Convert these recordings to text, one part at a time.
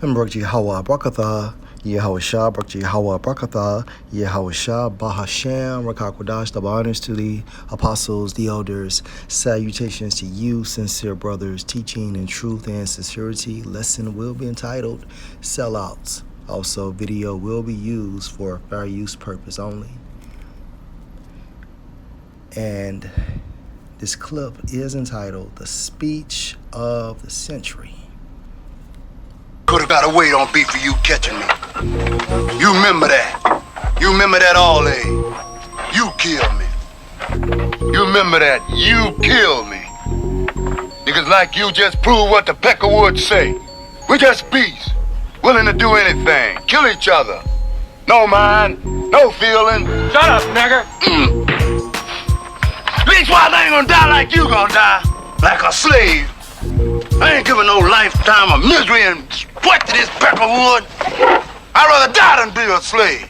Mbrak Yehovah Brakatha, Yehoshua, Brak Yehovah Brakatha, Yehoshua, Bahasham, Rakakwadash, double honors to the apostles, the elders, salutations to you, sincere brothers, teaching in truth and sincerity. Lesson will be entitled Sellouts. Also, video will be used for fair use purpose only. And this clip is entitled The Speech of the Century. Could've got to wait on beat for you catching me. You remember that. You remember that all day. You killed me. You remember that. You killed me. Niggas like you just prove what the Peckerwood say. We just beasts. Willing to do anything. Kill each other. No mind. No feeling. Shut up, nigger. Least why I ain't gonna die like you gonna die. Like a slave. I ain't giving no lifetime of misery and sweat to this Peckerwood. I'd rather die than be a slave.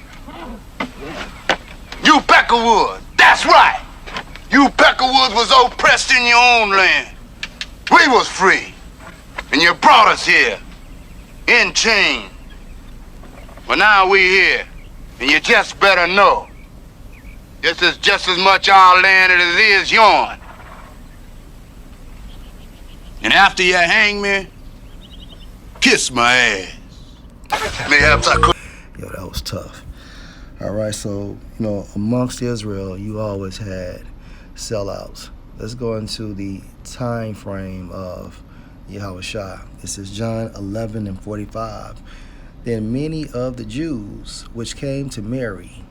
You Peckerwood, that's right. You Peckerwoods was oppressed in your own land. We was free. And you brought us here, in chains. Well, now we here, and you just better know. This is just as much our land as it is yours. And after you hang me, kiss my ass. Mayhaps I could. Yo, that was tough. All right, so, amongst Israel, you always had sellouts. Let's go into the time frame of Yahushua. This is John 11:45. Then many of the Jews which came to Mary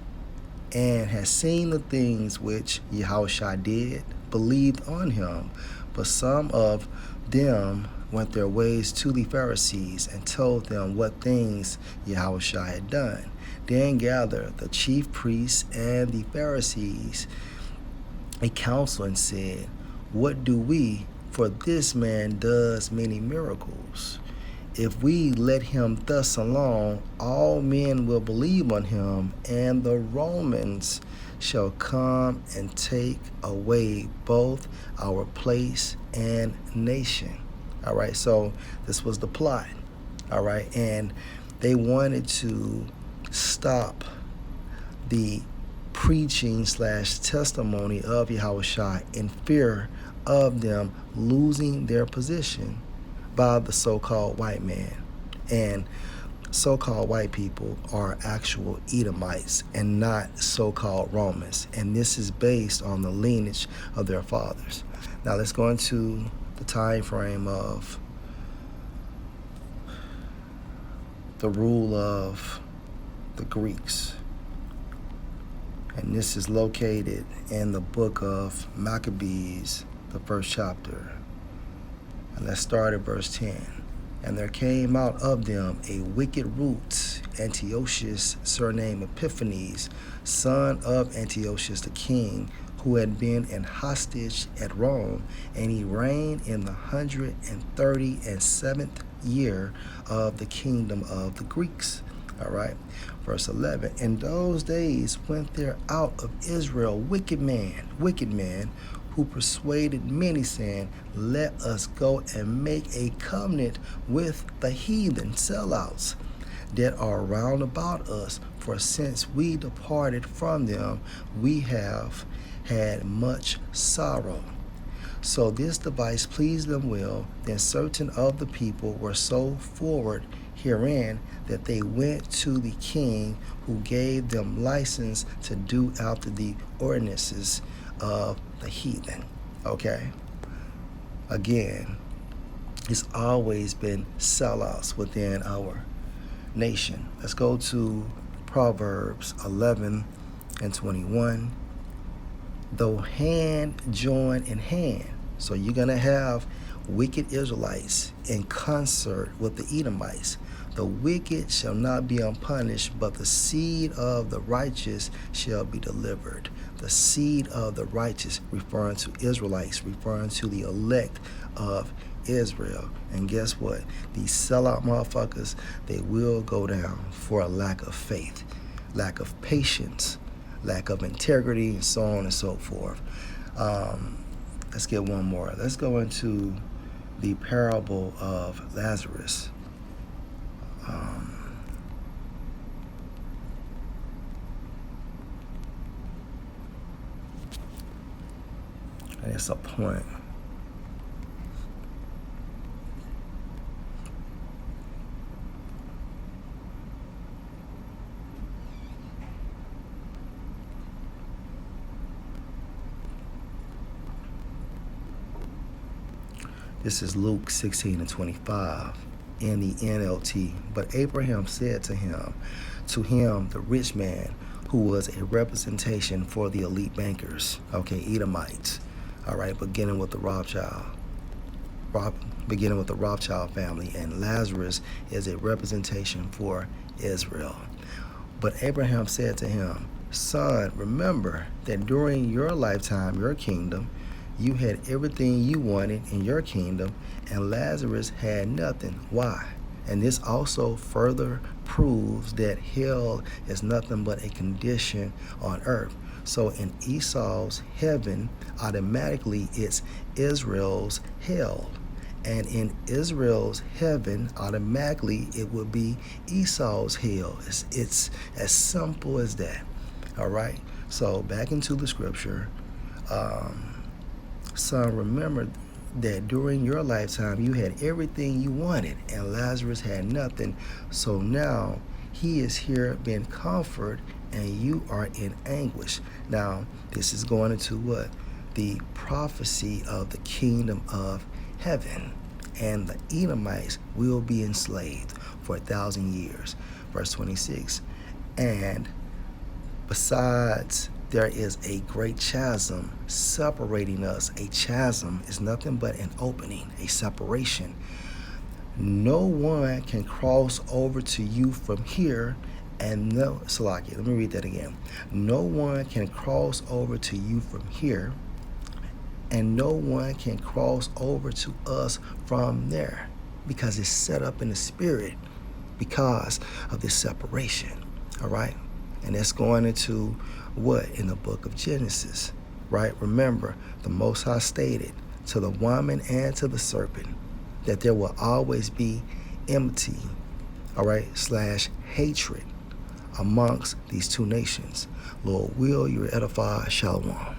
and had seen the things which Yahushua did believed on him, but some of them went their ways to the Pharisees and told them what things Yahushua had done. Then gathered the chief priests and the Pharisees a council and said, "What do we? For this man does many miracles. If we let him thus alone, all men will believe on him, and the Romans shall come and take away both our place and nation." All right, so this was the plot. All right, and they wanted to stop the preaching / testimony of Yahushua in fear of them losing their position by the so-called white man. And so-called white people are actual Edomites and not so-called Romans. And this is based on the lineage of their fathers. Now let's go into the time frame of the rule of the Greeks. And this is located in the book of Maccabees, the first chapter. And let's start at verse 10. And there came out of them a wicked root, Antiochus, surnamed Epiphanes, son of Antiochus the king, who had been an hostage at Rome, and he reigned in the 137th year of the kingdom of the Greeks. All right, verse 11. In those days went there out of Israel wicked men, who persuaded many, saying, "Let us go and make a covenant with the heathen sellouts that are round about us. For since we departed from them, we have had much sorrow." So this device pleased them well. Then certain of the people were so forward herein that they went to the king, who gave them license to do after the ordinances of the heathen. Okay? Again, it's always been sellouts within our nation. Let's go to Proverbs 11:21. Though hand join in hand. So you're going to have wicked Israelites in concert with the Edomites. The wicked shall not be unpunished, but the seed of the righteous shall be delivered. The seed of the righteous, referring to Israelites, referring to the elect of Israel. And guess what? These sellout motherfuckers, they will go down for a lack of faith, lack of patience, lack of integrity, and so on and so forth. Let's get one more. Let's go into the parable of Lazarus. It's a point. This is Luke 16:25 in the NLT. But Abraham said to him, the rich man who was a representation for the elite bankers, okay, Edomites, all right, beginning with the Rothschild family, and Lazarus is a representation for Israel. But Abraham said to him, son, remember that during your lifetime, your kingdom, you had everything you wanted in your kingdom, and Lazarus had nothing. Why? And this also further proves that hell is nothing but a condition on earth. So in Esau's heaven, automatically it's Israel's hell. And in Israel's heaven, automatically it would be Esau's hell. It's as simple as that. All right? So back into the scripture. Son, remember that during your lifetime you had everything you wanted, and Lazarus had nothing. So now he is here being comforted, and you are in anguish. Now, this is going into what? The prophecy of the kingdom of heaven. And the Edomites will be enslaved for 1,000 years. Verse 26. And besides, there is a great chasm separating us. A chasm is nothing but an opening, a separation. No one can cross over to you from here, and no, Salaki, let me read that again. No one can cross over to you from here, and no one can cross over to us from there, because it's set up in the spirit because of this separation. All right? And that's going into what? In the book of Genesis, right? Remember, the Most High stated to the woman and to the serpent that there will always be enmity, all right, / hatred amongst these two nations. Lord, will you edify? Shalom.